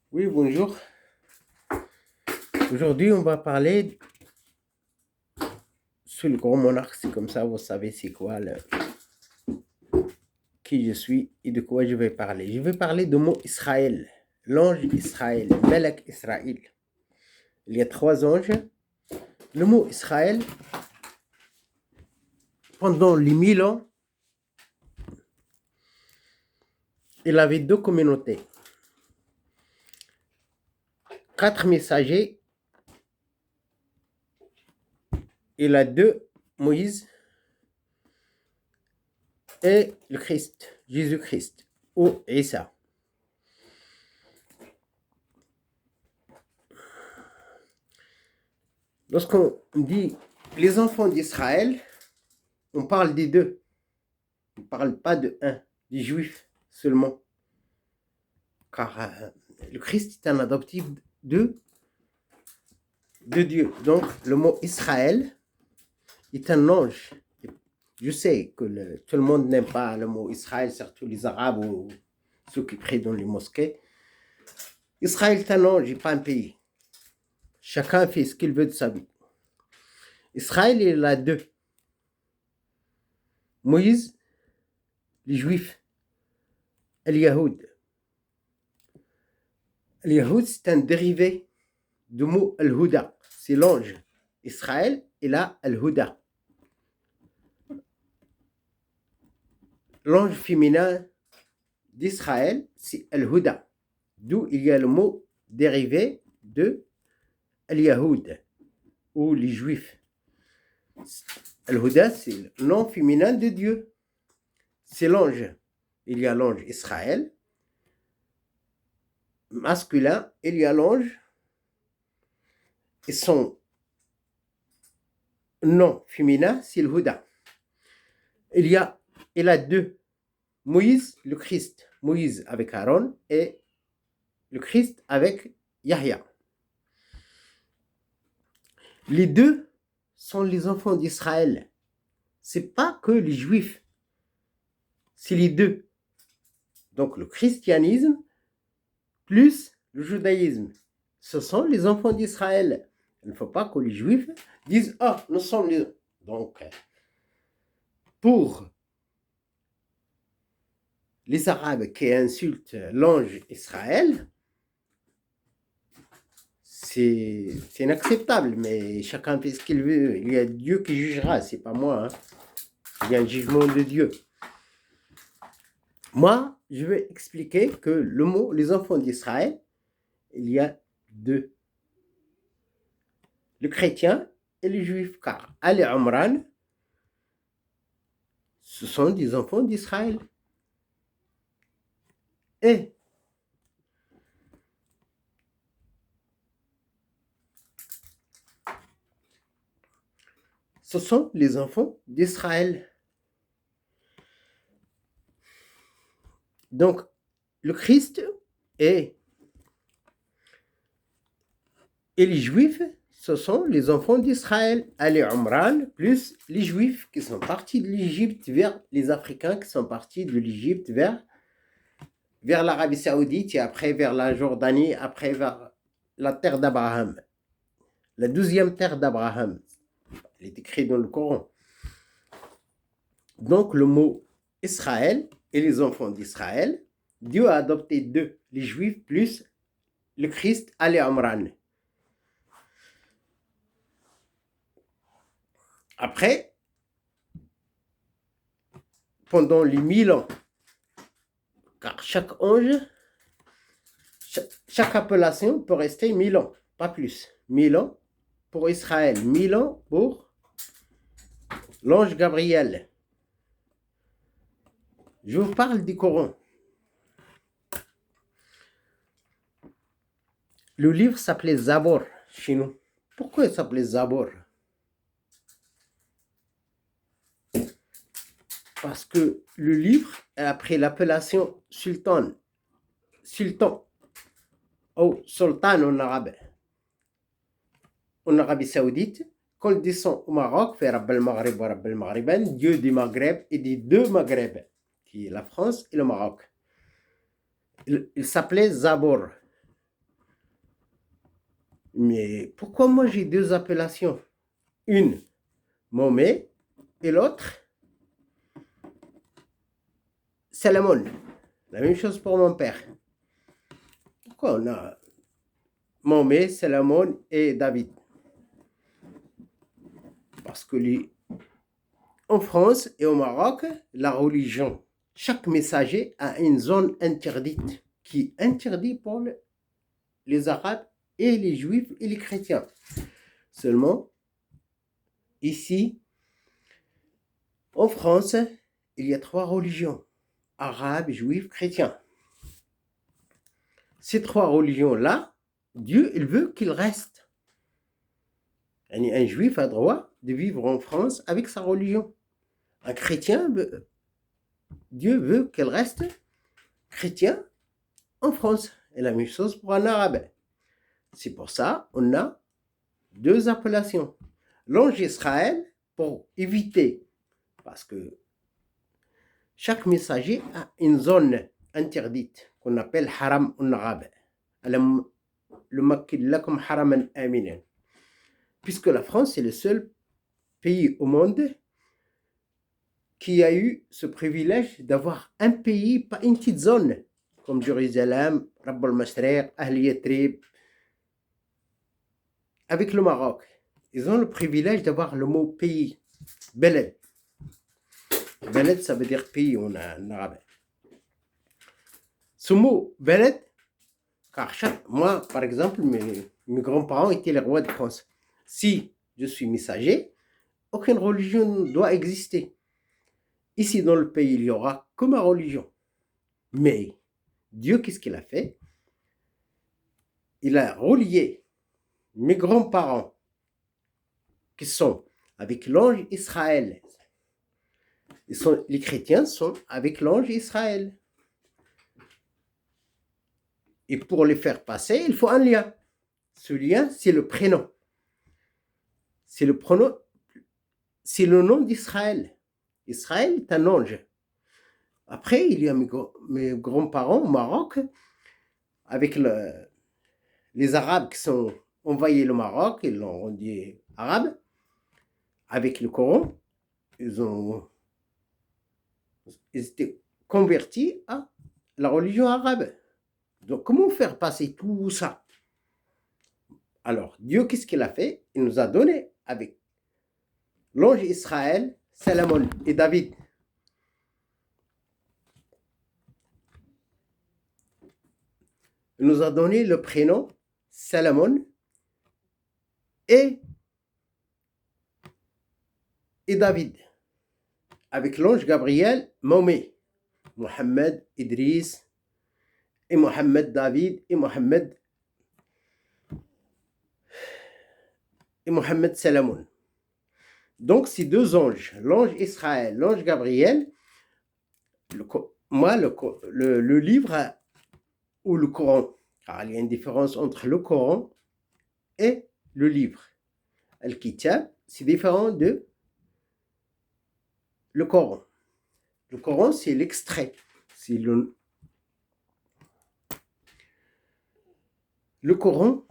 Oui, bonjour. Aujourd'hui, on va parler sur le grand monarque. C'est comme ça, vous savez c'est quoi, qui je suis et de quoi je vais parler. Je vais parler du mot Israël, l'ange Israël, Melek Israël. Il y a trois anges. Le mot Israël, pendant les 1000 ans, il avait deux communautés. 4 messagers. Il a deux, Moïse et le Christ, Jésus-Christ, ou Isa. Lorsqu'on dit les enfants d'Israël, on parle des deux. On ne parle pas de un, des juifs seulement. Car le Christ est un adoptif de Dieu. Donc, le mot Israël est un ange. Je sais que tout le monde n'aime pas le mot Israël, surtout les Arabes ou ceux qui prient dans les mosquées. Israël est un ange et pas un pays. Chacun fait ce qu'il veut de sa vie. Israël, il a deux. Moïse, les Juifs, El-Yahoud. El-Yahoud, c'est un dérivé du mot Al-Huda. C'est l'ange. Israël, il a Al-Huda. L'ange féminin d'Israël, c'est Al-Huda. D'où il y a le mot dérivé de Al-Yahoud, ou les Juifs. Al-Huda, c'est le nom féminin de Dieu. C'est l'ange. Il y a l'ange Israël, masculin, il y a l'ange, et son nom féminin, c'est le Huda. Il a deux. Moïse, le Christ. Moïse avec Aaron et le Christ avec Yahya. Les deux sont les enfants d'Israël. C'est pas que les Juifs. C'est les deux. Donc le christianisme plus le judaïsme. Ce sont les enfants d'Israël. Il ne faut pas que les Juifs disent « Ah, nous sommes les... » Donc, pour les Arabes qui insultent l'ange Israël, c'est inacceptable, mais chacun fait ce qu'il veut. Il y a Dieu qui jugera, c'est pas moi. Hein. Il y a un jugement de Dieu. Moi, je vais expliquer que le mot les enfants d'Israël, il y a deux. Le chrétien et le juif, car Ali Omran, ce sont des enfants d'Israël. Et ce sont les enfants d'Israël. Donc, le Christ et les Juifs, ce sont les enfants d'Israël. Ali Omran, plus les Juifs qui sont partis de l'Égypte vers les Africains qui sont partis de l'Égypte vers l'Arabie Saoudite et après vers la Jordanie, après vers la terre d'Abraham. La 12e terre d'Abraham. Elle est écrite dans le Coran. Donc, le mot Israël et les enfants d'Israël, Dieu a adopté deux, les Juifs plus le Christ, Ali Omran. Après, pendant les 1000 ans, car chaque ange, chaque appellation peut rester 1000 ans, pas plus. 1000 ans pour Israël, 1000 ans pour l'ange Gabriel. Je vous parle du Coran. Le livre s'appelait Zabor chez nous. Pourquoi il s'appelait Zabor? Parce que le livre a pris l'appellation sultan ou sultan en arabe. En Arabie Saoudite, quand il descend au Maroc, fait Rabb al-Maghrib wa Rabb al-Maghriban, Dieu du Maghreb et des deux Maghreb, qui est la France et le Maroc. Il s'appelait Zabor. Mais pourquoi moi j'ai deux appellations? Une, Mahomet, et l'autre, Salomon. La même chose pour mon père. Pourquoi on a Mahomet, Salomon et David? Parce que en France et au Maroc, la religion, chaque messager a une zone interdite qui est interdite pour les Arabes et les Juifs et les chrétiens. Seulement, ici, en France, il y a trois religions, arabes, juifs, chrétiens. Ces trois religions-là, Dieu, il veut qu'ils restent. Un juif a droit de vivre en France avec sa religion. Un chrétien, Dieu veut qu'elle reste chrétien en France. Et la même chose pour un arabe. C'est pour ça qu'on a deux appellations. L'ange Israël, pour éviter, parce que chaque messager a une zone interdite qu'on appelle haram al-arabe. Puisque la France est le seul pays au monde qui a eu ce privilège d'avoir un pays, pas une petite zone, comme Jérusalem, Rabb al-Mashriq, Ahl Yatrib, avec le Maroc. Ils ont le privilège d'avoir le mot pays, Beled. Beled, ça veut dire pays en arabe. Ce mot Beled, car moi, par exemple, mes grands-parents étaient les rois de France. Si je suis messager, aucune religion ne doit exister. Ici, dans le pays, il n'y aura que ma religion. Mais Dieu, qu'est-ce qu'il a fait? Il a relié mes grands-parents, qui sont avec l'ange Israël. Les chrétiens sont avec l'ange Israël. Et pour les faire passer, il faut un lien. Ce lien, c'est le prénom. C'est le nom d'Israël. Israël est un ange. Après, il y a mes grands-parents au Maroc, avec les Arabes qui sont envahis le Maroc, ils l'ont rendu arabe, avec le Coran, ils étaient convertis à la religion arabe. Donc, comment faire passer tout ça? Alors, Dieu, qu'est-ce qu'il a fait? Il nous a donné avec l'ange Israël, Salomon et David. Il nous a donné le prénom Salomon et David. Avec l'ange Gabriel, Mahomet, Mohammed, Idriss, et Mohammed David, et Mohammed Salomon. Donc, ces deux anges, l'ange Israël, l'ange Gabriel, le livre ou le Coran, car il y a une différence entre le Coran et le livre. Al-Kitab, c'est différent de le Coran. Le Coran, c'est l'extrait. C'est le Coran,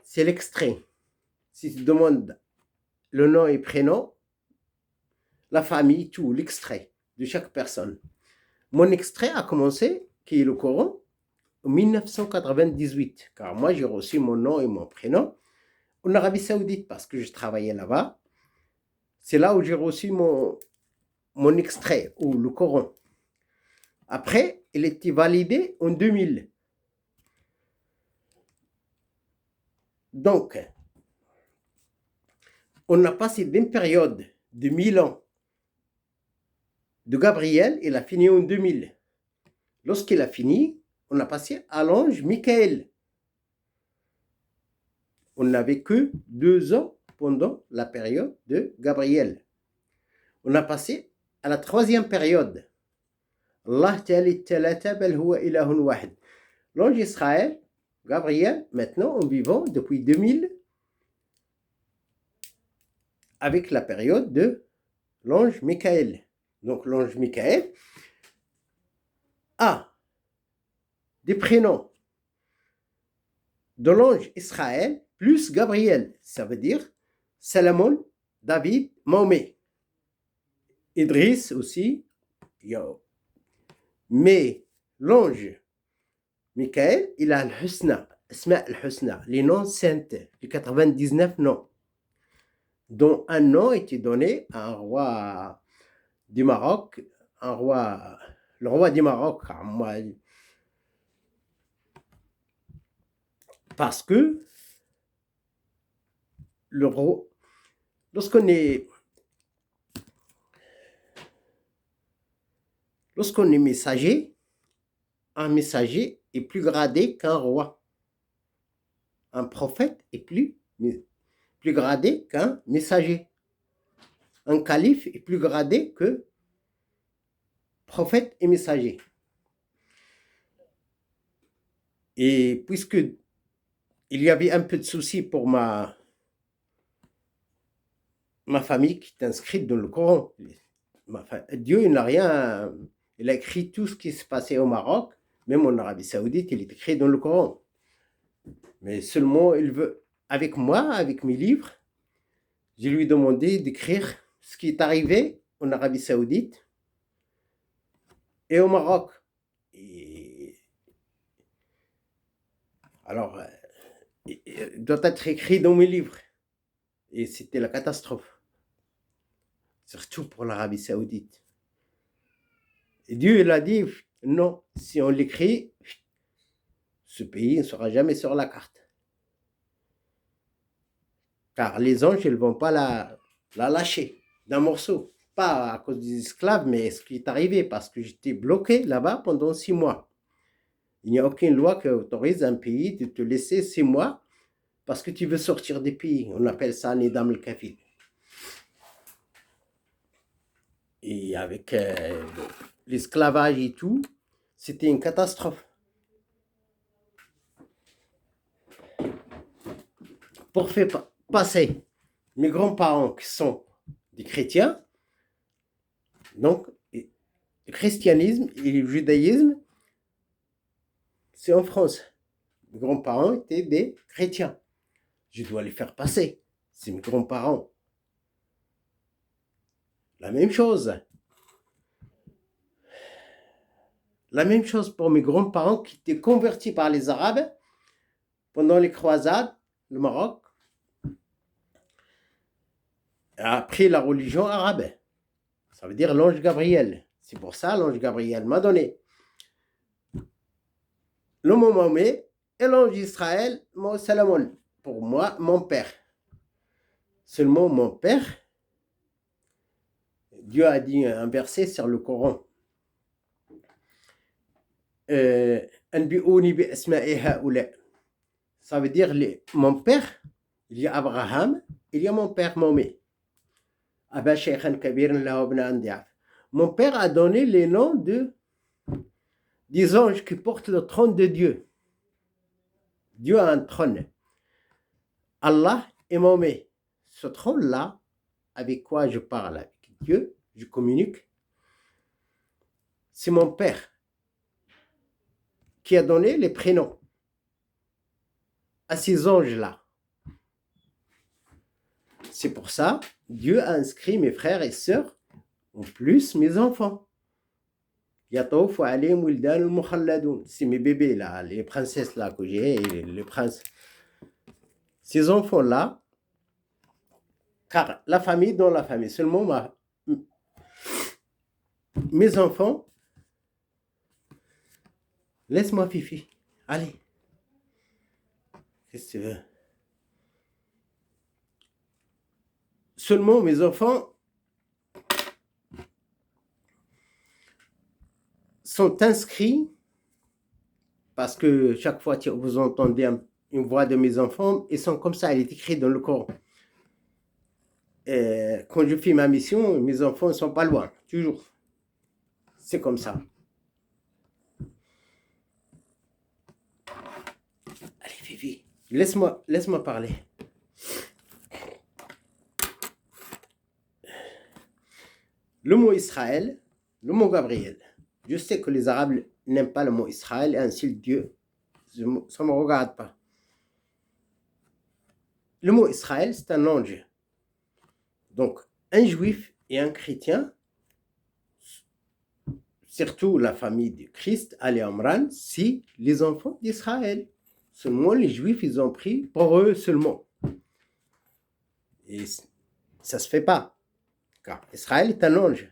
c'est l'extrait. Si tu demandes le nom et prénom, la famille, tout, l'extrait de chaque personne. Mon extrait a commencé, qui est le Coran, en 1998, car moi j'ai reçu mon nom et mon prénom en Arabie Saoudite parce que je travaillais là-bas. C'est là où j'ai reçu mon extrait, ou le Coran. Après, il était validé en 2000. Donc, on a passé d'une période de 1000 ans de Gabriel, il a fini en 2000. Lorsqu'il a fini, on a passé à l'ange Michael. On n'avait que 2 ans pendant la période de Gabriel. On a passé à la 3e période. Allah Ta'ala Talata bal huwa ilahun wahid. L'ange Israël, Gabriel, maintenant en vivant depuis 2000 avec la période de l'ange Michael. Donc l'ange Michael a des prénoms de l'ange Israël plus Gabriel. Ça veut dire Salomon, David, Mahomet. Idriss aussi. Mais l'ange Michael, il a al-Husna, Asma al-Husna, les noms saints, les 99 noms, dont un nom était donné à un roi du Maroc, le roi du Maroc, parce que le roi, lorsqu'on est messager, un messager est plus gradé qu'un roi. Un prophète est plus gradé qu'un messager. Un calife est plus gradé que prophète et messager. Et puisque il y avait un peu de souci pour ma famille qui est inscrite dans le Coran. Dieu, il n'a rien. Il a écrit tout ce qui se passait au Maroc, même en Arabie Saoudite, il est écrit dans le Coran. Mais seulement, il veut, avec moi, avec mes livres, je lui ai demandé d'écrire ce qui est arrivé en Arabie Saoudite et au Maroc. Alors, il doit être écrit dans mes livres. Et c'était la catastrophe. Surtout pour l'Arabie Saoudite. Et Dieu, il a dit, non, si on l'écrit, ce pays ne sera jamais sur la carte. Car les anges, ils ne vont pas la lâcher d'un morceau. Pas à cause des esclaves, mais ce qui est arrivé, parce que j'étais bloqué là-bas pendant 6 mois. Il n'y a aucune loi qui autorise un pays de te laisser 6 mois parce que tu veux sortir des pays. On appelle ça Nidam el-Kafir. Et avec l'esclavage et tout, c'était une catastrophe. Pour faire passer mes grands-parents qui sont des chrétiens, donc le christianisme et le judaïsme, c'est en France. Mes grands-parents étaient des chrétiens. Je dois les faire passer. C'est mes grands-parents. La même chose. La même chose pour mes grands-parents qui étaient convertis par les Arabes pendant les croisades, le Maroc a pris la religion arabe. Ça veut dire l'ange Gabriel. C'est pour ça l'ange Gabriel m'a donné le mot Mahomet et l'ange Israël, Salomon. Pour moi, mon père. Seulement mon père, Dieu a dit un verset sur le Coran. Ça veut dire mon père, il y a Abraham, il y a mon père Mahomet. Mon père a donné les noms des anges qui portent le trône de Dieu. Dieu a un trône. Allah et Mahomet. Ce trône-là, avec quoi je parle avec Dieu, je communique, c'est mon père qui a donné les prénoms à ces anges-là. C'est pour ça, Dieu a inscrit mes frères et sœurs, en plus mes enfants. C'est mes bébés là, les princesses là que j'ai, et les princes. Ces enfants-là, car la famille dans la famille, seulement mes enfants, laisse-moi Fifi, allez. Qu'est-ce que tu veux? Seulement mes enfants sont inscrits parce que chaque fois que vous entendez une voix de mes enfants, ils sont comme ça, elle est écrite dans le Coran. Et quand je fais ma mission, mes enfants ne sont pas loin, toujours. C'est comme ça. Allez, Fifi, laisse-moi parler. Le mot Israël, le mot Gabriel. Je sais que les Arabes n'aiment pas le mot Israël et ainsi Dieu. Ça ne me regarde pas. le mot Israël, c'est un ange. Donc, un juif et un chrétien, surtout la famille du Christ, Ali Amran, c'est les enfants d'Israël. Seulement, les juifs, ils ont pris pour eux seulement. Et ça ne se fait pas. Car Israël est un ange.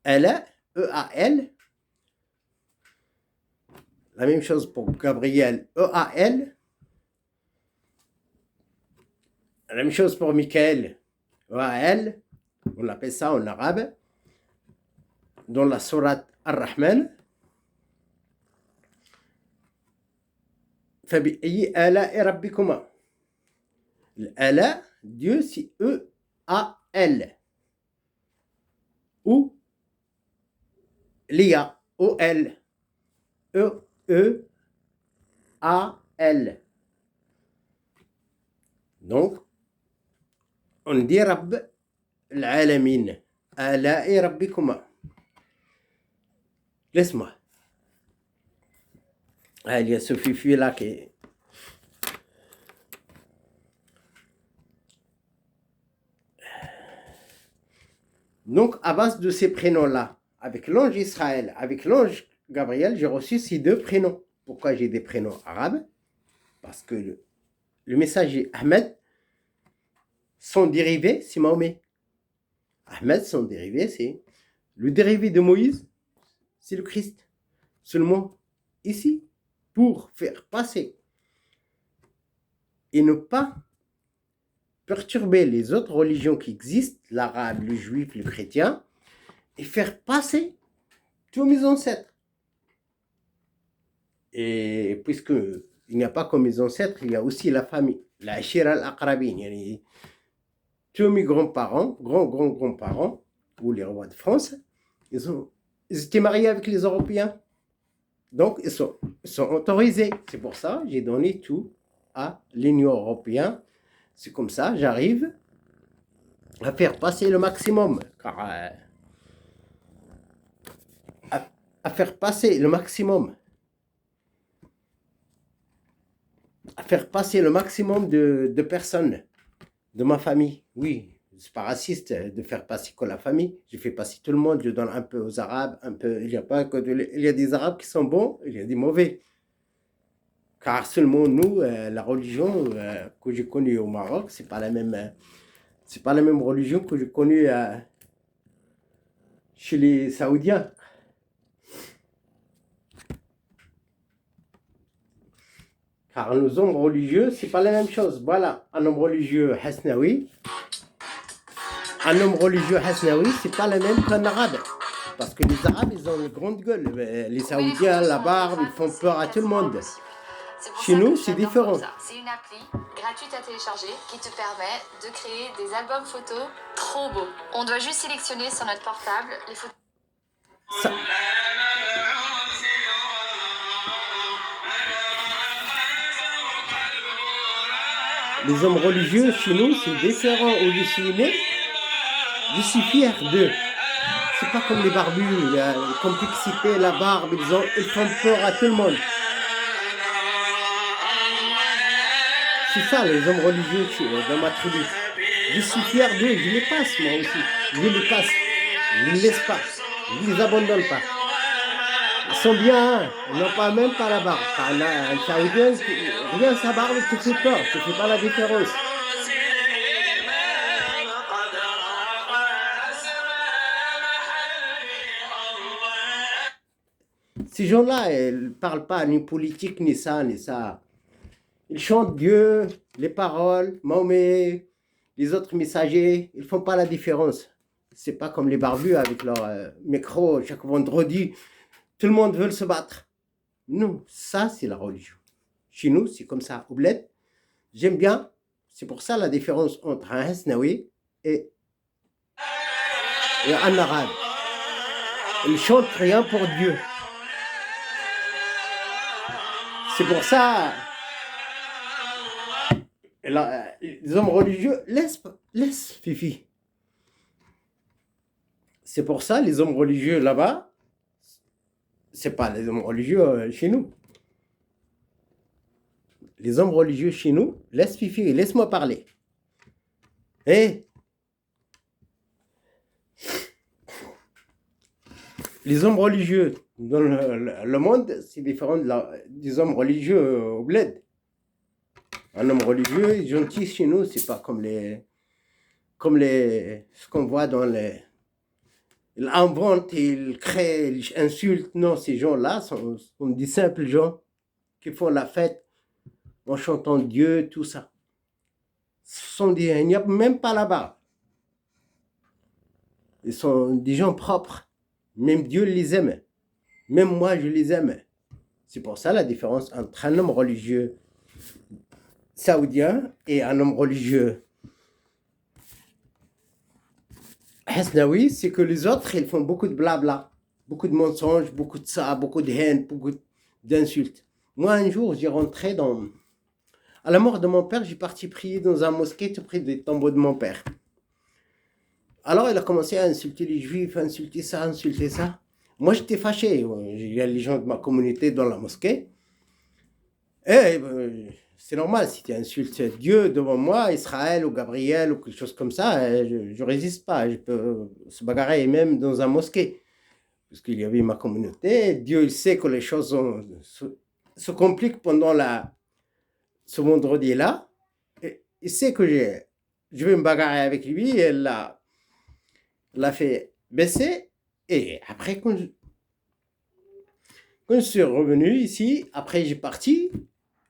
Ala, E-A-L, la même chose pour Gabriel, E-A-L, la même chose pour Michael, E-A-L, on appelle ça en arabe, dans la sourate Ar-Rahman, فبأي آلاء ربكما. الآلاء, Dieu, c'est E-A-L. Ou Lia, O-L. E-E-A-L. Donc, on dit Rabb العالمين. آلاء ربكما. Laisse-moi. Ah, il y a ce fifi là qui... Donc, à base de ces prénoms-là, avec l'ange Israël, avec l'ange Gabriel, j'ai reçu ces deux prénoms. Pourquoi j'ai des prénoms arabes? Parce que le messager Ahmed, son dérivé, c'est Mahomet. Ahmed, son dérivé, c'est... Le dérivé de Moïse, c'est le Christ. Seulement, ici, pour faire passer et ne pas perturber les autres religions qui existent, l'arabe, le juif, le chrétien, et faire passer tous mes ancêtres. Et puisque il n'y a pas que mes ancêtres, il y a aussi la famille, la ashira al-aqrabin, tous mes grands-parents, grands-grands-grands-parents, ou les rois de France, ils étaient mariés avec les Européens. Donc, ils sont autorisés. C'est pour ça que j'ai donné tout à l'Union européenne. C'est comme ça, j'arrive à faire passer le maximum. Car, à faire passer le maximum. À faire passer le maximum de personnes de ma famille. Oui, c'est pas raciste de faire passer que la famille. Je fais passer tout le monde, je donne un peu aux Arabes, un peu. Il y a pas que il y a des Arabes qui sont bons, il y a des mauvais. Car seulement nous, la religion que j'ai connue au Maroc, c'est pas la même religion que j'ai connue chez les Saoudiens. Car nos hommes religieux, c'est pas la même chose. Voilà, un homme religieux hasnaoui. Un homme religieux hasnaoui, c'est pas le même qu'un arabe. Parce que les arabes, ils ont une grande gueule. Les Saoudiens, la barbe, ils font peur à tout le monde. Chez nous, c'est différent. C'est une appli gratuite à télécharger qui te permet de créer des albums photos trop beaux. On doit juste sélectionner sur notre portable les photos. Ça. Les hommes religieux, chez nous, c'est différent. Où je suis né, je suis fier d'eux. C'est pas comme les barbus, la complexité, la barbe, ils font peur à tout le monde. C'est ça, les hommes religieux dans ma tribu. Je suis fier d'eux, je les passe moi aussi. Je les passe, je ne les laisse pas, je ne les abandonne pas. Ils sont bien, ils n'ont pas même pas la barbe. Un Saoudien, rien sa barbe te fait peur, tu ne fais pas la différence. Ces gens-là, ils ne parlent pas ni politique, ni ça, ni ça. Ils chantent Dieu, les paroles, Mahomet, les autres messagers, ils ne font pas la différence. C'est pas comme les barbus avec leur micro chaque vendredi. Tout le monde veut se battre. Non, ça c'est la religion. Chez nous, c'est comme ça. Au bled, j'aime bien. C'est pour ça la différence entre un Hasnaoui et un arabe. Ils chantent rien pour Dieu. C'est pour ça, les hommes religieux, laisse Fifi. C'est pour ça, les hommes religieux là-bas, c'est pas les hommes religieux chez nous. les hommes religieux chez nous, laisse-moi parler. Et les hommes religieux dans le monde, c'est différent des hommes religieux au bled. Un homme religieux gentil chez nous, c'est pas comme ce qu'on voit dans les... Il invente, il crée, il insulte. Non, ces gens-là sont des simples gens qui font la fête en chantant Dieu, tout ça. Il n'y a même pas là-bas. Ils sont des gens propres. Même Dieu les aime. Même moi, je les aime. C'est pour ça la différence entre un homme religieux saoudien et un homme religieux hasnaoui, c'est que les autres, ils font beaucoup de blabla, beaucoup de mensonges, beaucoup de ça, beaucoup de haine, beaucoup d'insultes. Moi, un jour, j'ai rentré à la mort de mon père, j'ai parti prier dans un mosquée tout près des tombeaux de mon père. Alors, il a commencé à insulter les juifs, insulter ça. Moi, j'étais fâché. Il y a les gens de ma communauté dans la mosquée. Et c'est normal, si tu insultes Dieu devant moi, Israël ou Gabriel ou quelque chose comme ça, je ne résiste pas. Je peux se bagarrer même dans un mosquée. Parce qu'il y avait ma communauté. Dieu, il sait que les choses se compliquent pendant ce vendredi-là. Et il sait que je vais me bagarrer avec lui. Et elle l'a fait baisser. Et après, quand je suis revenu ici, après j'ai parti,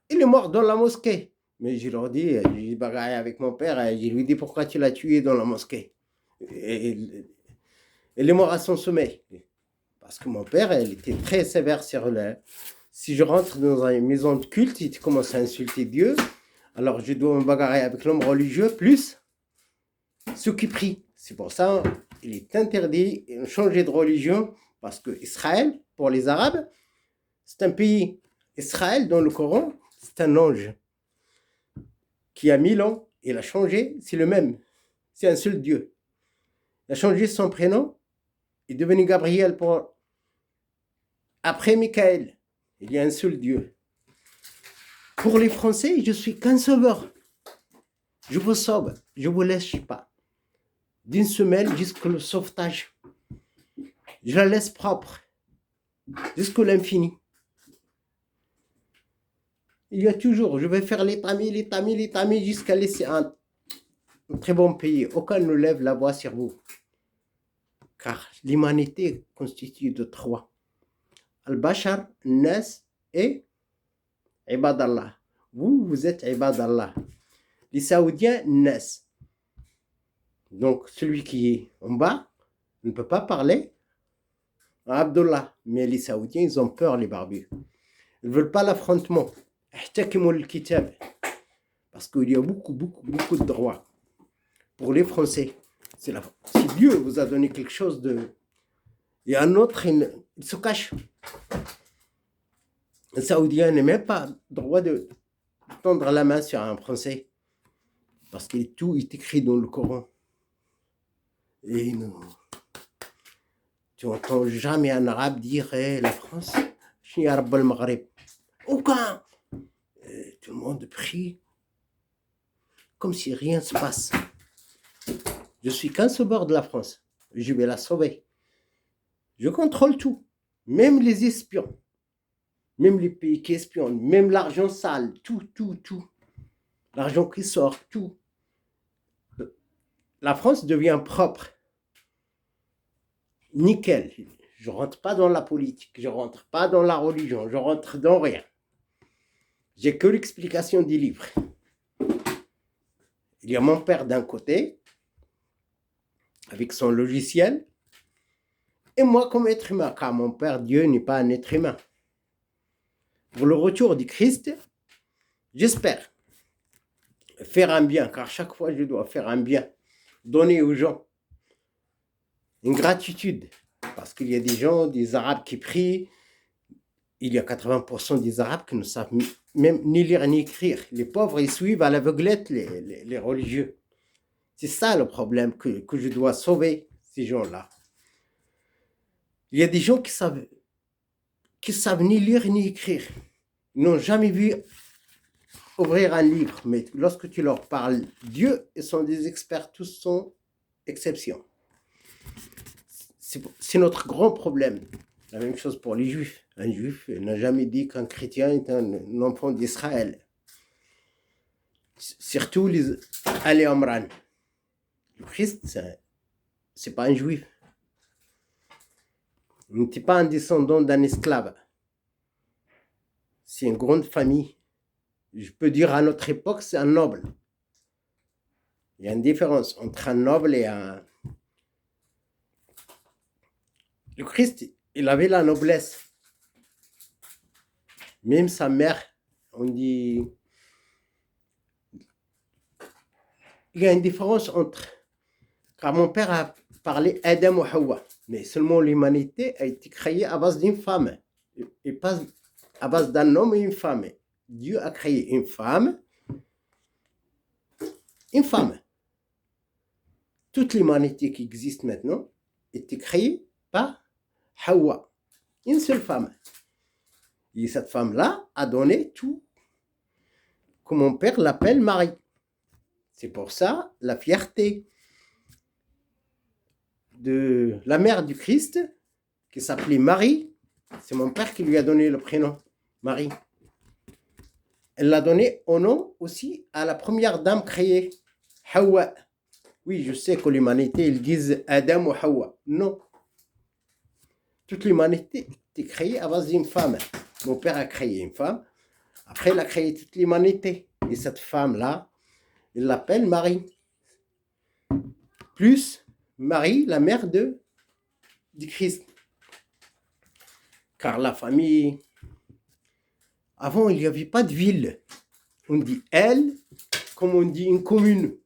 il est mort dans la mosquée. Mais je leur dis, j'ai bagarré avec mon père, et je lui dis pourquoi tu l'as tué dans la mosquée. Et il est mort à son sommeil. Parce que mon père, il était très sévère sur si je rentre dans une maison de culte, il commence à insulter Dieu, alors je dois me bagarrer avec l'homme religieux, plus ceux qui prient. C'est pour ça qu'il est interdit de changer de religion, parce que Israël, pour les Arabes, c'est un pays. Israël, dans le Coran, c'est un ange qui a 1000 ans. Il a changé, c'est le même. C'est un seul Dieu. Il a changé son prénom. Il est devenu Gabriel après Michael. Il y a un seul Dieu. Pour les Français, je suis qu'un sauveur. Je vous sauve. Je vous laisse, je sais pas, d'une semaine jusqu'au sauvetage. Je la laisse propre jusqu'à l'infini. Il y a toujours, je vais faire les tamis jusqu'à laisser un très bon pays. Aucun ne lève la voix sur vous. Car l'humanité constitue de trois. Al-Bashar, Nas et Ibadallah. Vous êtes Ibadallah. Les Saoudiens, Nas. Donc, celui qui est en bas ne peut pas parler à Abdullah. Mais les Saoudiens, ils ont peur, les barbus. Ils ne veulent pas l'affrontement. Parce qu'il y a beaucoup de droits pour les Français. Si Dieu vous a donné quelque chose et un autre, il se cache. Un Saoudien n'a même pas le droit de tendre la main sur un Français. Parce que tout est écrit dans le Coran. Et tu n'entends jamais un arabe dire la France, je suis arabe al-Maghreb. Aucun. Tout le monde prie comme si rien ne se passe. Je suis qu'un sauveur de la France. Je vais la sauver. Je contrôle tout. Même les espions. Même les pays qui espionnent. Même l'argent sale. Tout. L'argent qui sort. Tout. La France devient propre. Nickel. Je ne rentre pas dans la politique. Je ne rentre pas dans la religion. Je rentre dans rien. J'ai que l'explication des livres. Il y a mon père d'un côté, avec son logiciel, et moi comme être humain, car mon père, Dieu, n'est pas un être humain. Pour le retour du Christ, j'espère faire un bien, car chaque fois je dois faire un bien, donner aux gens une gratitude, parce qu'il y a des gens, des Arabes qui prient. Il y a 80% des Arabes qui ne savent même ni lire ni écrire. Les pauvres, ils suivent à l'aveuglette les religieux. C'est ça le problème que je dois sauver, ces gens-là. Il y a des gens qui savent ni lire ni écrire. Ils n'ont jamais vu ouvrir un livre, mais lorsque tu leur parles Dieu, ils sont des experts, tous sont exceptions. C'est notre grand problème. La même chose pour les Juifs. Un Juif n'a jamais dit qu'un chrétien est un enfant d'Israël. Surtout les Ali Amran. Le Christ, c'est pas un Juif. Il n'était pas un descendant d'un esclave. C'est une grande famille. Je peux dire à notre époque, c'est un noble. Il y a une différence entre un noble et un... Le Christ, il avait la noblesse. Même sa mère, on dit... Il y a une différence entre... Car mon père a parlé Adam ou Hawa. Mais seulement l'humanité a été créée à base d'une femme. Et pas à base d'un homme et une femme. Dieu a créé une femme. Une femme. Toute l'humanité qui existe maintenant était créée par Hawa. Une seule femme. Et cette femme-là a donné tout. Que mon père l'appelle Marie. C'est pour ça la fierté de la mère du Christ, qui s'appelait Marie. C'est mon père qui lui a donné le prénom, Marie. Elle l'a donné au nom aussi à la première dame créée, Hawa. Oui, je sais que l'humanité, ils disent Adam ou Hawa. Non. Toute l'humanité était créée à base d'une femme. Mon père a créé une femme. Après, il a créé toute l'humanité. Et cette femme-là, il l'appelle Marie. Plus Marie, la mère du Christ. Car la famille... Avant, il n'y avait pas de ville. On dit elle, comme on dit une commune.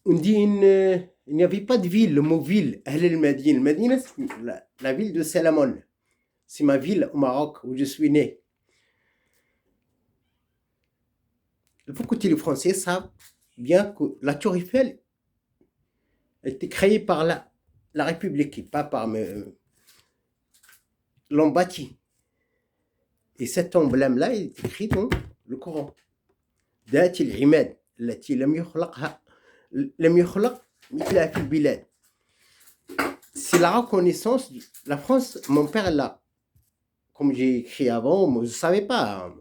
On dit il n'y avait pas de ville, le mot ville. Ahl el-Madine. Madine, c'est la ville de Salamon. C'est ma ville au Maroc où je suis né. Il faut que les Français savent bien que la Tour Eiffel a été créée par la République, et pas par l'ont bâti. Et cet emblème-là est écrit dans le Coran. ذات العماد التي لم يخلق مثلها في البلاد. C'est la reconnaissance. La France, mon père là, comme j'ai écrit avant, je ne savais pas.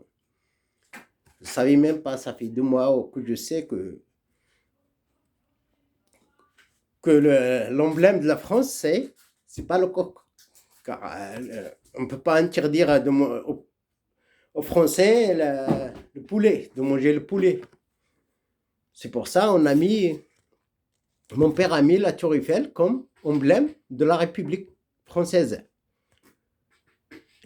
Je ne savais même pas, ça fait 2 mois que je sais que l'emblème de la France, c'est pas le coq. Car on ne peut pas interdire aux Français le poulet, de manger le poulet. C'est pour ça mon père a mis la Tour Eiffel comme emblème de la République française.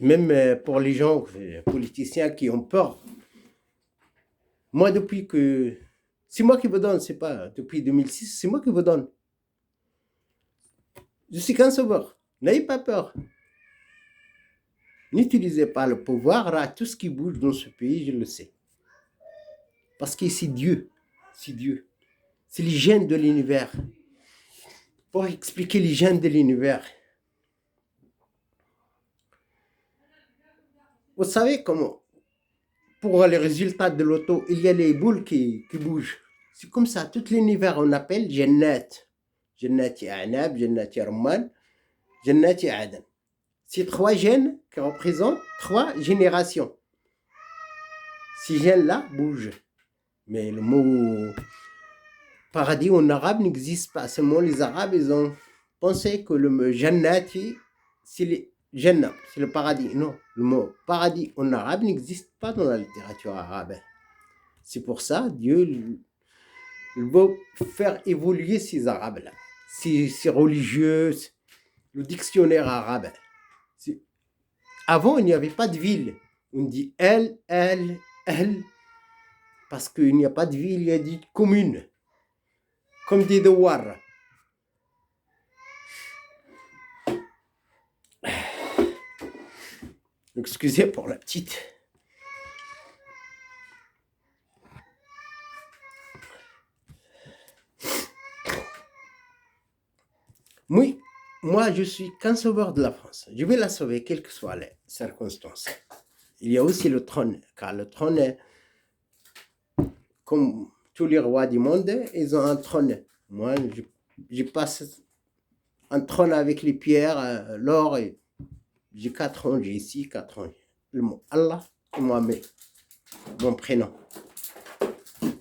Même pour les gens, les politiciens qui ont peur. Moi, depuis que... C'est moi qui vous donne, c'est pas depuis 2006, c'est moi qui vous donne. Je suis qu'un sauveur. N'ayez pas peur. N'utilisez pas le pouvoir à tout ce qui bouge dans ce pays, je le sais. Parce que c'est Dieu. C'est Dieu. C'est les gènes de l'univers. Pour expliquer les gènes de l'univers. Vous savez comment, pour les résultats de l'auto, il y a les boules qui bougent. C'est comme ça, tout l'univers, on appelle Jannat. Jannat A'nab, Jannat Rumman, Jannat Adan. C'est 3 gènes qui représentent 3 générations. Ces gènes-là bougent. Mais le mot paradis en arabe n'existe pas. Seulement les Arabes, ils ont pensé que le mot Jannati, c'est le Jannah, c'est le paradis. Non, le mot paradis en arabe n'existe pas dans la littérature arabe. C'est pour ça Dieu il veut faire évoluer ces Arabes-là, ces religieux, le dictionnaire arabe. Avant, il n'y avait pas de ville. On dit elle, parce qu'il n'y a pas de ville, il y a des communes, comme des douars. Excusez pour la petite. Oui, moi, je suis qu'un sauveur de la France. Je vais la sauver, quelles que soient les circonstances. Il y a aussi le trône, car le trône, comme tous les rois du monde, ils ont un trône. Moi, je passe un trône avec les pierres, l'or. Et j'ai 4 ans, j'ai ici 4 ans. Le mot Allah et Mohamed, mon prénom.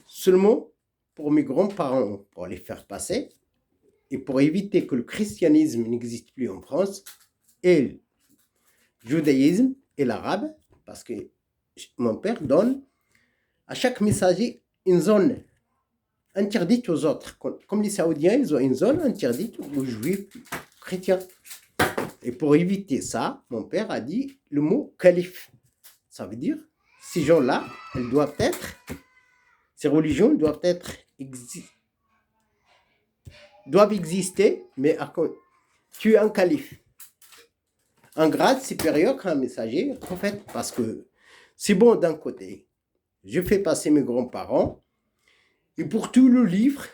Seulement pour mes grands-parents, pour les faire passer, et pour éviter que le christianisme n'existe plus en France, et le judaïsme et l'arabe, parce que mon père donne à chaque messager une zone interdite aux autres. Comme les Saoudiens, ils ont une zone interdite aux juifs chrétiens. Et pour éviter ça, mon père a dit le mot calife. Ça veut dire, ces gens-là, ces religions doivent exister, mais tu es un calife. Un grade supérieur qu'un messager, prophète, parce que c'est bon d'un côté. Je fais passer mes grands-parents, et pour tout le livre,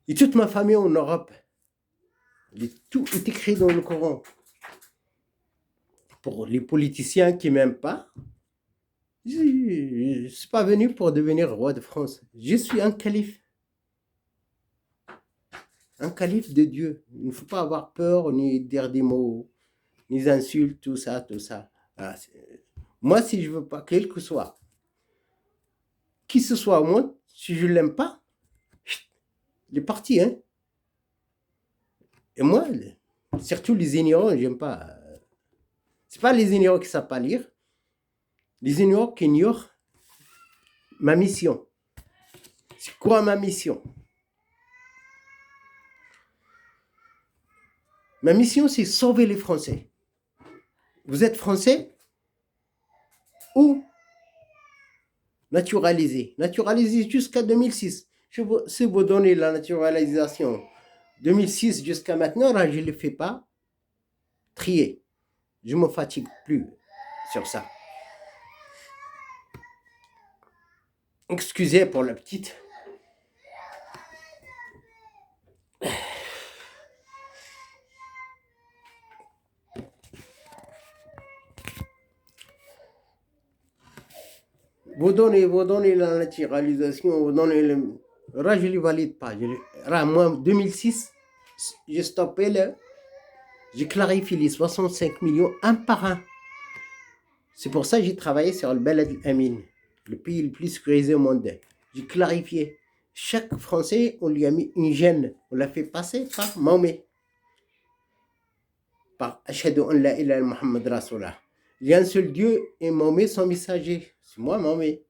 et toute ma famille en Europe, tout est écrit dans le Coran. Pour les politiciens qui ne m'aiment pas, je ne suis pas venu pour devenir roi de France. Je suis un calife. Un calife de Dieu. Il ne faut pas avoir peur, ni dire des mots, ni des insultes, tout ça, tout ça. Voilà. Moi, si je ne veux pas, quel que soit, qui ce soit au monde, si je ne l'aime pas, il est parti. Hein? Et moi, surtout les ignorants, je n'aime pas. Ce n'est pas les ignorants qui ne savent pas lire, les ignorants qui ignorent ma mission. C'est quoi ma mission? Ma mission, c'est sauver les Français. Vous êtes Français ou naturalisé? Naturalisé jusqu'à 2006. Si vous donnez la naturalisation 2006 jusqu'à maintenant, là, je ne le fais pas trier. Je ne me fatigue plus sur ça. Excusez pour la petite. Vous donnez la naturalisation, vous donnez le... Là, je ne le valide pas. Moi, 2006, j'ai stoppé j'ai clarifié les 65 millions un par un. C'est pour ça que j'ai travaillé sur le Balad Amin, le pays le plus sécurisé au monde. J'ai clarifié. Chaque Français, on lui a mis une gêne. On l'a fait passer par Mahomet. Par Ashhadu an la ilaha Muhammad Rasulullah. Il y a un seul Dieu et Mahomet son messager. C'est moi, Mahomet.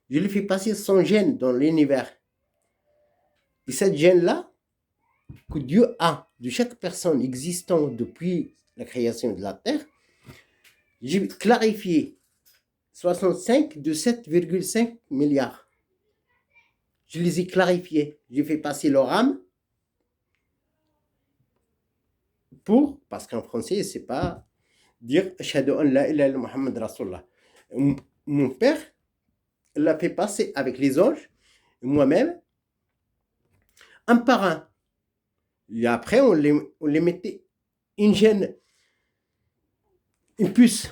Je lui fais passer son gène dans l'univers. Et cette gène-là, que Dieu a de chaque personne existant depuis la création de la Terre, j'ai clarifié 65 de 7,5 milliards. Je les ai clarifiés. J'ai fait passer leur âme parce qu'en français, c'est pas dire Ashhadu an la ilaha illa Muhammad Rasulullah. Mon père l'a fait passer avec les anges, et moi-même, un par un. Et après, on les mettait une gêne, une puce.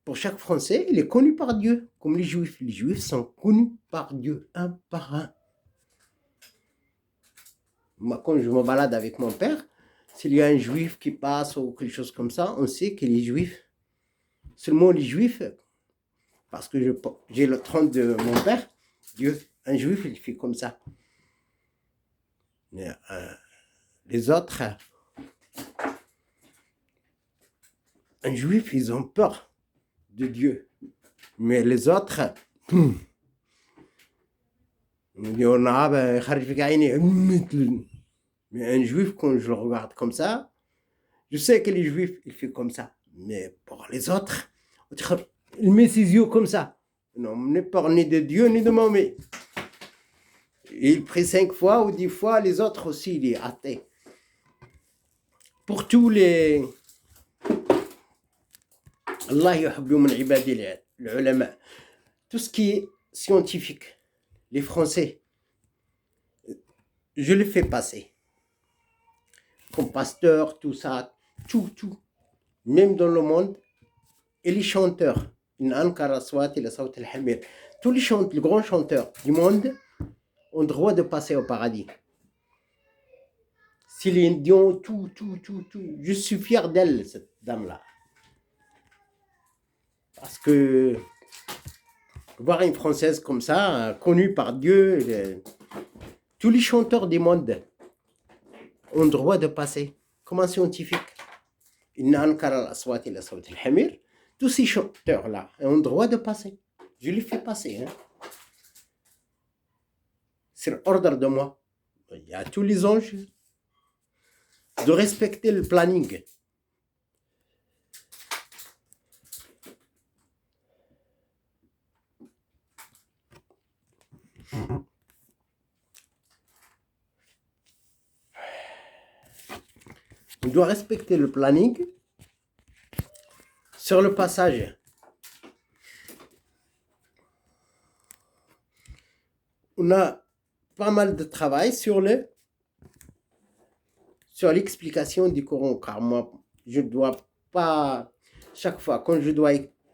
Pour chaque Français, il est connu par Dieu, comme les Juifs. Les Juifs sont connus par Dieu, un par un. Moi, quand je me balade avec mon père, s'il y a un Juif qui passe ou quelque chose comme ça, on sait que les Juifs, seulement les Juifs, parce que j'ai le trône de mon père, Dieu, un Juif, il fait comme ça. Mais, les autres, un Juif, ils ont peur de Dieu. Mais les autres, mais un Juif, quand je le regarde comme ça, je sais que les Juifs, ils font comme ça. Mais pour les autres, il met ses yeux comme ça. Non, on n'est pas ni de Dieu ni de Mahomet. Il prie 5 fois ou 10 fois, les autres aussi, il est athée. Pour tous les... Allah yuhibbu min ibadi l'ulama. Tout ce qui est scientifique, les Français, je les fais passer. Comme pasteur, tout ça, tout. Même dans le monde, et les chanteurs, tout tous les grands chanteurs du monde ont droit de passer au paradis. Céline Dion, tout. Je suis fier d'elle, cette dame-là. Parce que voir une Française comme ça, connue par Dieu, tous les chanteurs du monde ont droit de passer, comme un scientifique. Tous ces chanteurs-là ont droit de passer. Je les fais passer. Hein. C'est l'ordre de moi. Il y a tous les anges de respecter le planning. On doit respecter le planning sur le passage. On a pas mal de travail sur l'explication du Coran, car moi, je ne dois pas, chaque fois, quand je dois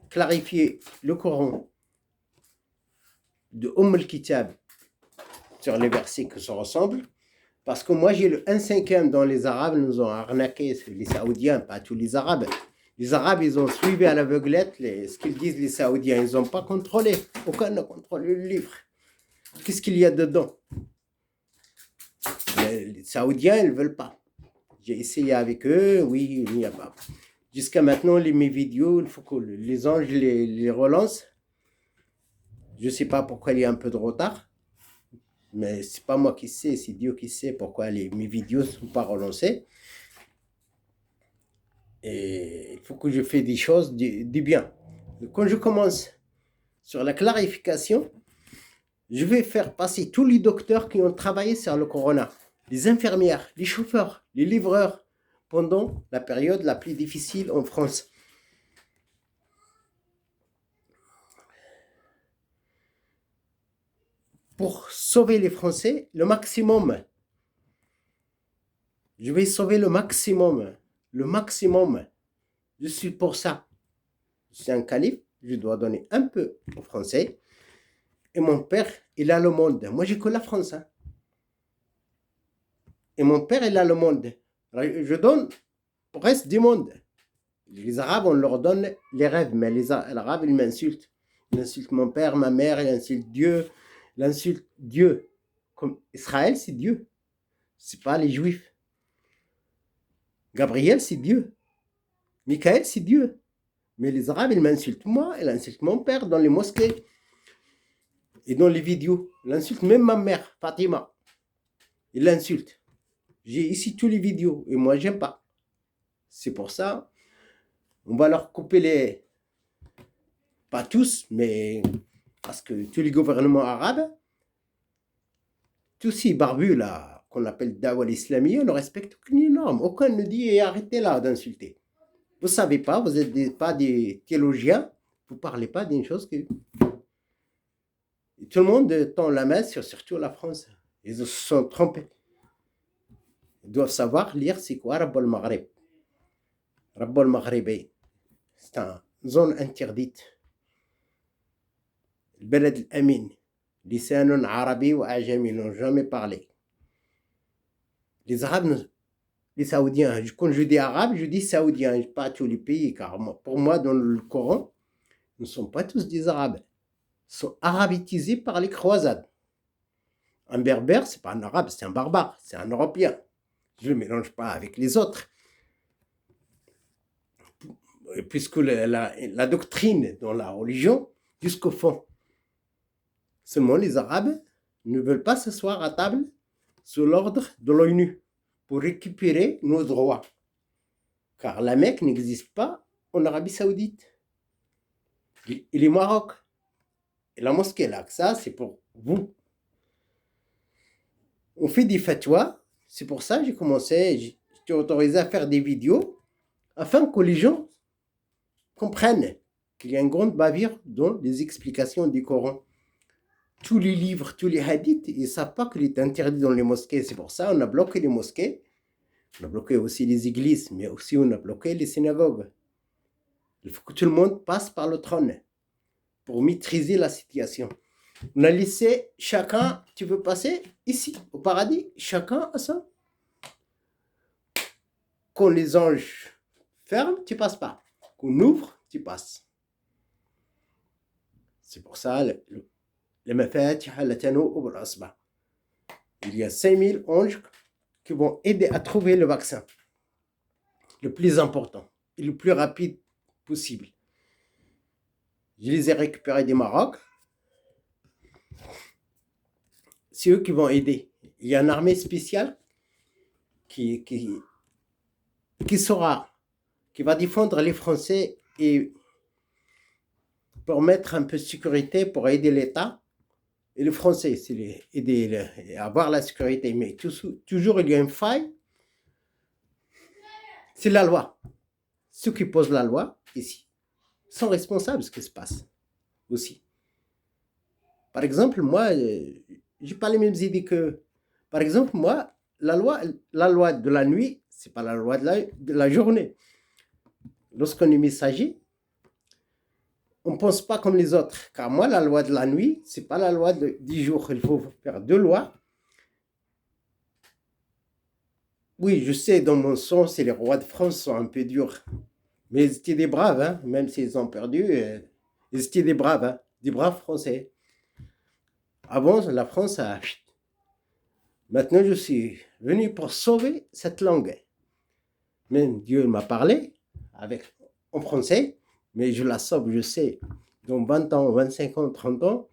clarifier le Coran de al-Kitab sur les versets qui se ressemblent, parce que moi, j'ai le 1/5 dont les Arabes nous ont arnaqué, les Saoudiens, pas tous les Arabes. Les Arabes, ils ont suivi à l'aveuglette ce qu'ils disent les Saoudiens. Ils n'ont pas contrôlé. Aucun n'a contrôlé le livre. Qu'est-ce qu'il y a dedans? Les Saoudiens, ils ne veulent pas. J'ai essayé avec eux, oui, il n'y a pas. Jusqu'à maintenant, mes vidéos, il faut que les anges les relancent. Je ne sais pas pourquoi il y a un peu de retard. Mais ce n'est pas moi qui sais, c'est Dieu qui sait pourquoi mes vidéos ne sont pas relancées. Et il faut que je fasse des choses du bien. Quand je commence sur la clarification, je vais faire passer tous les docteurs qui ont travaillé sur le corona, les infirmières, les chauffeurs, les livreurs, pendant la période la plus difficile en France. Pour sauver les Français, le maximum. Je vais sauver le maximum. Le maximum. Je suis pour ça. Je suis un calife, je dois donner un peu aux Français. Et mon père, il a le monde. Moi, j'ai que la France. Hein. Et mon père, il a le monde. Je donne au reste du monde. Les Arabes, on leur donne les rêves, mais les Arabes, ils m'insultent. Ils insultent mon père, ma mère, ils insultent Dieu. Ils insultent Dieu. Comme Israël, c'est Dieu. C'est pas les Juifs. Gabriel, c'est Dieu. Michael, c'est Dieu. Mais les Arabes, ils m'insultent moi, ils insultent mon père dans les mosquées et dans les vidéos. Ils insultent même ma mère, Fatima. Ils l'insultent. J'ai ici tous les vidéos et moi, j'aime pas. C'est pour ça, on va leur couper les... Pas tous, mais parce que tous les gouvernements arabes, tous ces barbus là, qu'on appelle Dawa l'Islamie, on ne respecte aucune norme. Aucun ne dit arrêtez là d'insulter. Vous ne savez pas, vous n'êtes pas des théologiens, vous ne parlez pas d'une chose que... Et tout le monde tend la main sur surtout la France. Ils se sont trompés. Ils doivent savoir lire c'est quoi Rabb al-Maghrib. Rabb al-Maghribi. C'est une zone interdite. البلد الأمين لسان عربي وأعجمي n'ont jamais parlé. Les Arabes, les Saoudiens, quand je dis Arabes, je dis Saoudiens, pas tous les pays, car pour moi, dans le Coran, nous ne sommes pas tous des Arabes. Ils sont arabisés par les croisades. Un berbère, ce n'est pas un Arabe, c'est un barbare, c'est un Européen. Je ne le mélange pas avec les autres. Puisque la doctrine dans la religion, jusqu'au fond, seulement les Arabes ne veulent pas s'asseoir à table sous l'ordre de l'ONU pour récupérer nos droits. Car la Mecque n'existe pas en Arabie Saoudite. Et les Maroc. Et la mosquée l'Aqsa, c'est pour vous. On fait des fatwas. C'est pour ça que j'ai commencé, j'étais autorisé à faire des vidéos afin que les gens comprennent qu'il y a une grande bavure dans les explications du Coran. Tous les livres, tous les hadiths, ils ne savent pas qu'il est interdit dans les mosquées. C'est pour ça qu'on a bloqué les mosquées. On a bloqué aussi les églises, mais aussi on a bloqué les synagogues. Il faut que tout le monde passe par le trône. pour maîtriser la situation. On a laissé chacun, tu veux passer ici, au paradis, chacun a ça. Quand les anges ferment, tu passes pas. Qu'on ouvre, tu passes. C'est pour ça, il y a 5000 anges qui vont aider à trouver le vaccin. Le plus important et le plus rapide possible. Je les ai récupérés du Maroc. C'est eux qui vont aider. Il y a une armée spéciale qui va défendre les Français et pour mettre un peu de sécurité, pour aider l'État. Et les Français, c'est aider à avoir la sécurité. Mais toujours, il y a une faille. C'est la loi. Ceux qui posent la loi, ici, sont responsables de ce qui se passe aussi. Par exemple, moi, je n'ai pas les mêmes idées que... Par exemple, moi, la loi de la nuit, ce n'est pas la loi de la journée. Lorsqu'on est messager, on ne pense pas comme les autres. Car moi, la loi de la nuit, ce n'est pas la loi du jour. Il faut faire deux lois. Oui, je sais, dans mon sens, les rois de France sont un peu durs. Mais ils étaient des braves, hein, même s'ils ont perdu. Ils étaient des braves, hein, des braves Français. Avant, la France a... Maintenant, je suis venu pour sauver cette langue. Même Dieu m'a parlé en français, mais je la sauve, je sais. Dans 20 ans, 25 ans, 30 ans,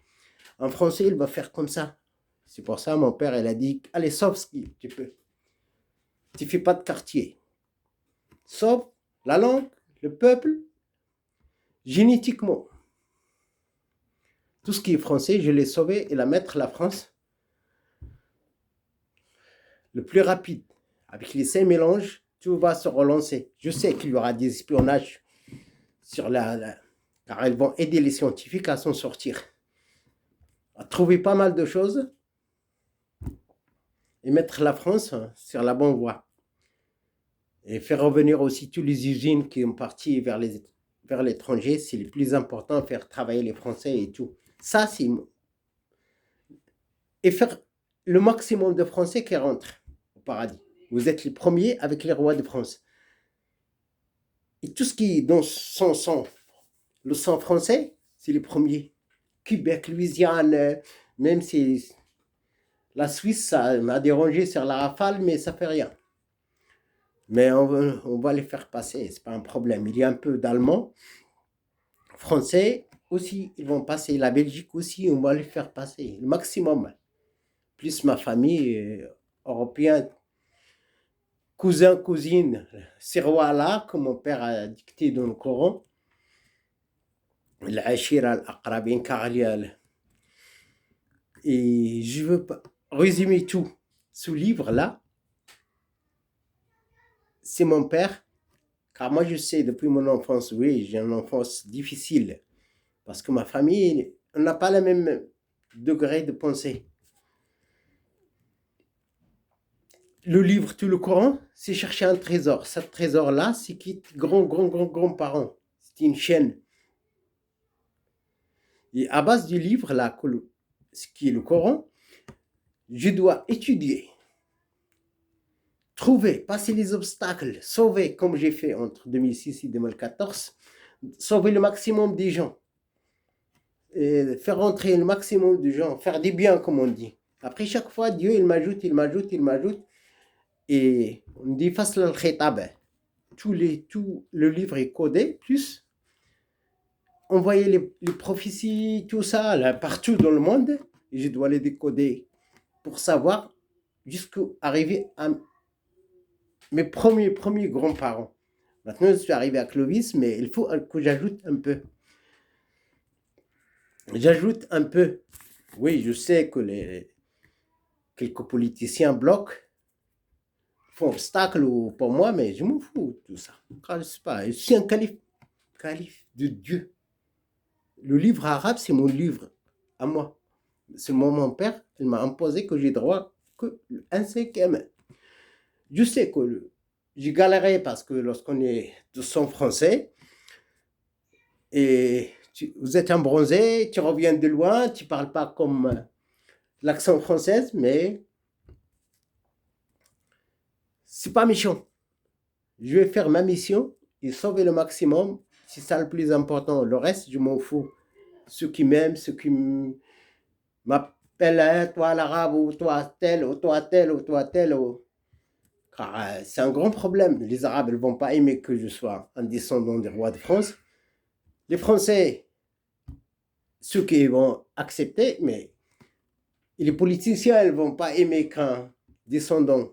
en français, il va faire comme ça. C'est pour ça, mon père, il a dit, allez, sauve ce que tu peux. Tu ne fais pas de quartier. Sauve la langue, le peuple, génétiquement. Tout ce qui est français, je l'ai sauvé et la mettre la France le plus rapide. Avec les 5 mélanges, tout va se relancer. Je sais qu'il y aura des espionnages sur car elles vont aider les scientifiques à s'en sortir. À trouver pas mal de choses et mettre la France sur la bonne voie. Et faire revenir aussi toutes les usines qui sont parties vers l'étranger. C'est le plus important, faire travailler les Français et tout. Ça, c'est... Et faire le maximum de Français qui rentrent au paradis. Vous êtes les premiers avec les rois de France. Et tout ce qui est dans son sang, le sang français, c'est les premiers. Québec, Louisiane, même si la Suisse, ça m'a dérangé sur la rafale, mais ça fait rien. Mais on va les faire passer, c'est pas un problème. Il y a un peu d'allemand, français aussi, ils vont passer. La Belgique aussi, on va les faire passer, le maximum. Plus ma famille européenne, cousins, cousines, ces rois-là, que mon père a dicté dans le Coran. L'Ashira al-Aqrabin Karlial. Et je veux pas résumer tout. Ce livre-là, c'est mon père, car moi je sais depuis mon enfance, oui, j'ai une enfance difficile, parce que ma famille, on n'a pas le même degré de pensée. Le livre, tout le Coran, c'est chercher un trésor. Ce trésor-là, c'est qui grands-parents. C'est une chaîne. Et à base du livre, là, ce qui est le Coran, je dois étudier, trouver, passer les obstacles, sauver, comme j'ai fait entre 2006 et 2014, sauver le maximum des gens, et faire rentrer le maximum de gens, faire des biens, comme on dit. Après, chaque fois, Dieu, il m'ajoute, et on dit face al khitab. Tout le livre est codé, plus envoyer les prophéties, tout ça, là, partout dans le monde, et je dois les décoder pour savoir jusqu'à arriver à mes premiers grands-parents. Maintenant, je suis arrivé à Clovis, mais il faut que j'ajoute un peu. J'ajoute un peu. Oui, je sais que quelques politiciens bloquent, font obstacle pour moi, mais je m'en fous de tout ça. Je ne sais pas, je suis un calife de Dieu. Le livre arabe, c'est mon livre à moi. C'est mon père, il m'a imposé que j'ai droit qu'un 5e. Je sais que j'ai galéré parce que lorsqu'on est de sang français, et Vous êtes un bronzé, tu reviens de loin, tu ne parles pas comme l'accent français, mais c'est pas méchant. Je vais faire ma mission et sauver le maximum. C'est ça le plus important. Le reste, je m'en fous. Ceux qui m'aiment, ceux qui m'appellent, hein, toi l'arabe, ou toi tel, ou toi tel, ou toi tel. Car c'est un grand problème. Les Arabes ne vont pas aimer que je sois un descendant des rois de France. Les Français, ceux qui vont accepter, mais les politiciens ne vont pas aimer qu'un descendant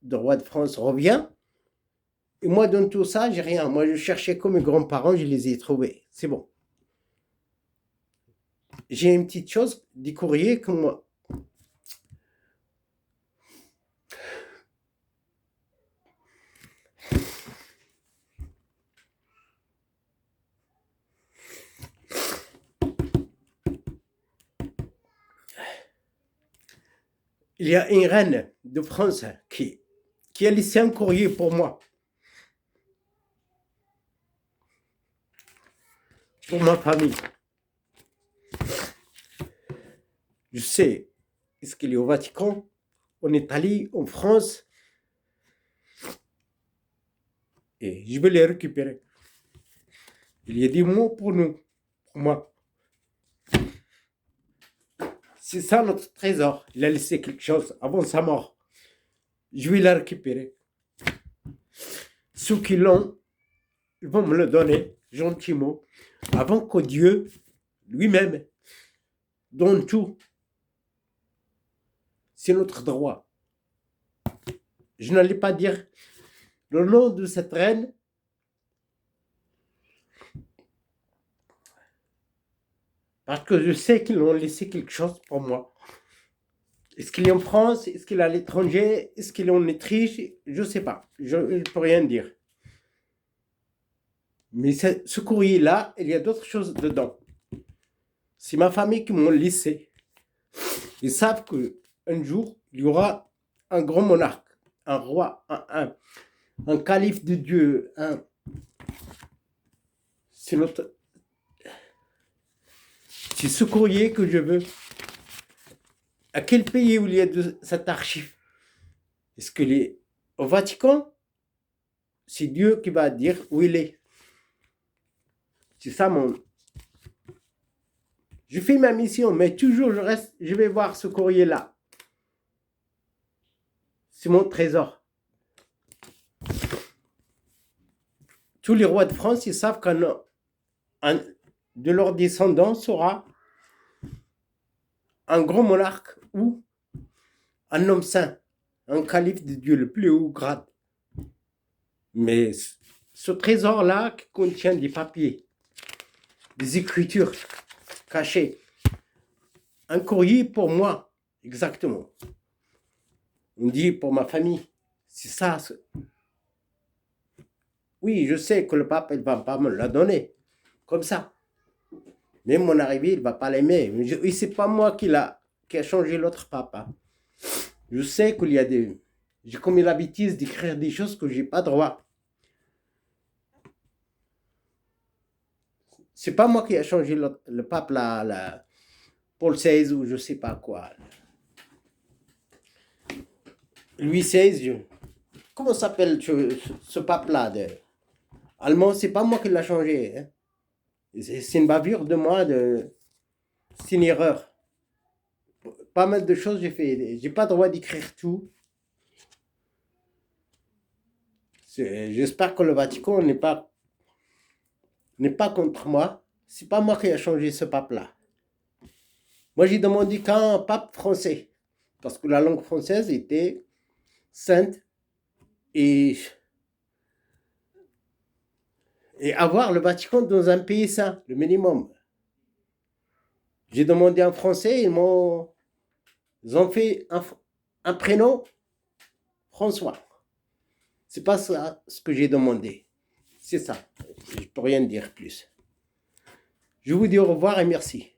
de roi de France revient. Et moi, dans tout ça, j'ai rien. Moi, je cherchais comme mes grands-parents, je les ai trouvés. C'est bon. J'ai une petite chose, des courriers comme moi. Il y a une reine de France qui a laissé un courrier pour moi. Pour ma famille. Je sais, est-ce qu'il est au Vatican, en Italie, en France, et je vais les récupérer. Il y a des mots pour nous, pour moi. C'est ça notre trésor. Il a laissé quelque chose avant sa mort. Je vais la récupérer. Ceux qui l'ont, ils vont me le donner gentiment, avant que Dieu lui-même donne tout. C'est notre droit. Je n'allais pas dire le nom de cette reine. Parce que je sais qu'ils ont laissé quelque chose pour moi. Est-ce qu'il est en France? Est-ce qu'il est à l'étranger? Est-ce qu'il est en Autriche? Je ne sais pas. Je ne peux rien dire. Mais ce courrier-là, il y a d'autres choses dedans. C'est ma famille qui m'ont laissé. Ils savent qu'un jour, il y aura un grand monarque, un roi, un calife de Dieu. C'est ce courrier que je veux. À quel pays où il y a cette archive? Est-ce qu'il est au Vatican? C'est Dieu qui va dire où il est. C'est ça mon... Je fais ma mission, mais toujours je vais voir ce courrier-là. C'est mon trésor. Tous les rois de France, ils savent qu'un de leurs descendants sera un grand monarque ou un homme saint, un calife de Dieu, le plus haut grade. Mais ce trésor-là qui contient des papiers, des écritures cachées, un courrier pour moi, exactement. On dit pour ma famille, c'est ça. Oui, je sais que le pape, il ne va pas me la donner, comme ça. Même mon arrivée, il ne va pas l'aimer. Et ce n'est pas moi qui a changé l'autre pape. Hein. Je sais qu'il y a des... J'ai commis la bêtise d'écrire des choses que je n'ai pas droit. Ce n'est pas moi qui a changé le pape, là, Paul XVI ou je ne sais pas quoi. Louis XVI, comment s'appelle ce pape-là allemand? Ce n'est pas moi qui l'a changé. Hein. C'est une bavure de moi, c'est une erreur. Pas mal de choses j'ai fait. J'ai pas le droit d'écrire tout. J'espère que le Vatican n'est pas contre moi. C'est pas moi qui ai changé ce pape-là. Moi, j'ai demandé qu'un pape français. Parce que la langue française était sainte. Et avoir le Vatican dans un pays saint, le minimum. J'ai demandé un français, ils ont fait un prénom, François. C'est pas ça ce que j'ai demandé. C'est ça. Je ne peux rien dire plus. Je vous dis au revoir et merci.